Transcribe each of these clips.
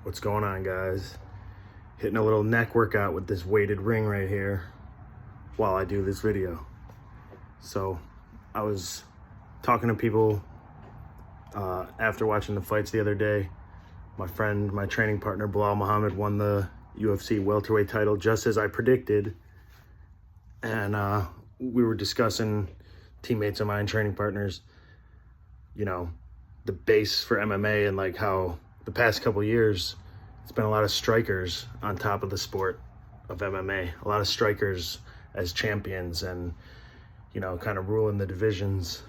What's going on, guys? Hitting a little neck workout with this weighted ring right here while I do this video. So I was talking to people after watching the fights the other day. My friend, my training partner, Bilal Muhammad, won the UFC welterweight title just as I predicted. And we were discussing, teammates of mine, training partners, you know, the base for MMA and like how the past couple years, it's been a lot of strikers on top of the sport of MMA. A lot of strikers as champions and, you know, kind of ruling the divisions.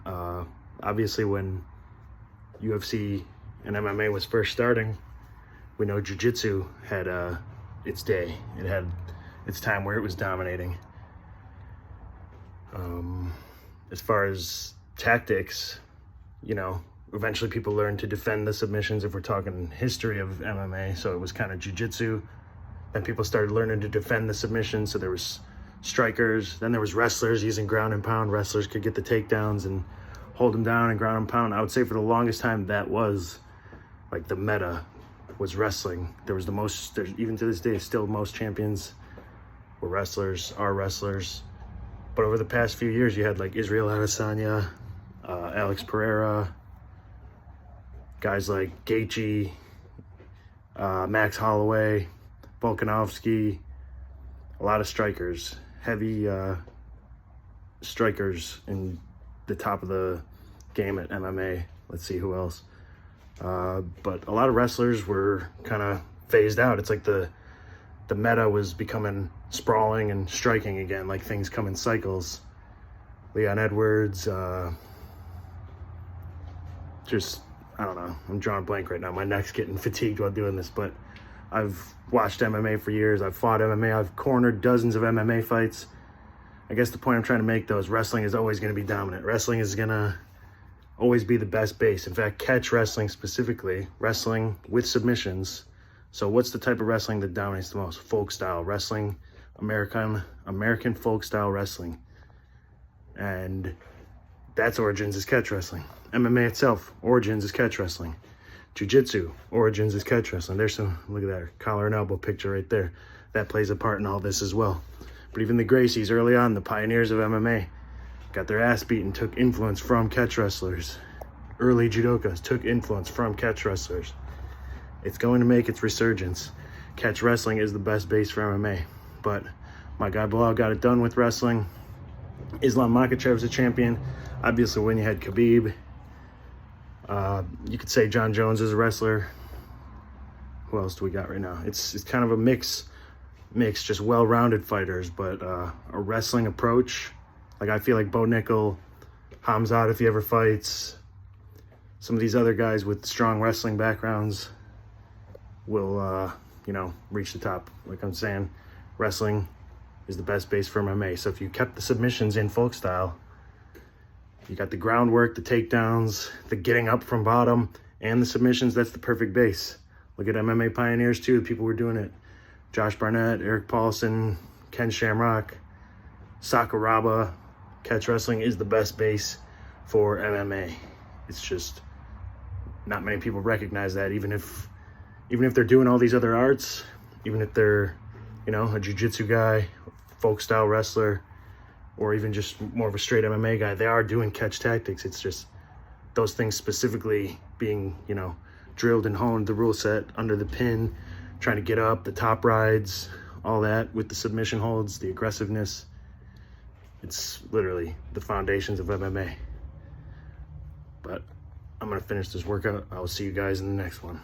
Obviously, when UFC and MMA was first starting, we know jiu-jitsu had its day. It had its time where it was dominating. As far as tactics, you know, eventually people learned to defend the submissions if we're talking history of MMA. So it was kind of jiu-jitsu. Then people started learning to defend the submissions. So there was strikers. Then there was wrestlers using ground and pound. Wrestlers could get the takedowns and hold them down and ground and pound. I would say for the longest time that was like the meta was wrestling. There was the most, even to this day, still most champions were wrestlers, are wrestlers. But over the past few years, you had like Israel Adesanya, Alex Pereira, guys like Gaethje, Max Holloway, Volkanovski, a lot of strikers, heavy strikers in the top of the game at MMA. Let's see who else. But a lot of wrestlers were kind of phased out. It's like the meta was becoming sprawling and striking again, like things come in cycles. Leon Edwards, just, I don't know, I'm drawing a blank right now. My neck's getting fatigued while doing this, but I've watched MMA for years. I've fought MMA. I've cornered dozens of MMA fights. I guess the point I'm trying to make, though, is wrestling is always going to be dominant. Wrestling is going to always be the best base. In fact, catch wrestling specifically, wrestling with submissions. So what's the type of wrestling that dominates the most? Folk style wrestling, American folk style wrestling. And that's origins is catch wrestling. MMA itself, origins is catch wrestling. Jiu-jitsu, origins is catch wrestling. There's some, look at that, collar and elbow picture right there. That plays a part in all this as well. But even the Gracies early on, the pioneers of MMA, got their ass beaten, took influence from catch wrestlers. Early judokas took influence from catch wrestlers. It's going to make its resurgence. Catch wrestling is the best base for MMA. But my guy Bilal got it done with wrestling. Islam Makhachev's a champion. Obviously, when you had Khabib, you could say John Jones is a wrestler. Who else do we got right now? It's kind of a mix, just well-rounded fighters, but a wrestling approach. Like I feel like Bo Nickel, Hamzat, if he ever fights, some of these other guys with strong wrestling backgrounds will, you know, reach the top. Like I'm saying, wrestling is the best base for MMA. So if you kept the submissions in folk style, you got the groundwork, the takedowns, the getting up from bottom, and the submissions, that's the perfect base. Look at MMA pioneers too, people were doing it. Josh Barnett, Eric Paulson, Ken Shamrock, Sakuraba. Catch wrestling is the best base for MMA. It's just not many people recognize that, even if they're doing all these other arts, even if they're, you know, a jiu-jitsu guy, folk style wrestler, or even just more of a straight MMA guy, they are doing catch tactics. It's just those things specifically being, you know, drilled and honed, the rule set under the pin, trying to get up, the top rides, all that with the submission holds, the aggressiveness. It's literally the foundations of MMA. But I'm going to finish this workout. I'll see you guys in the next one.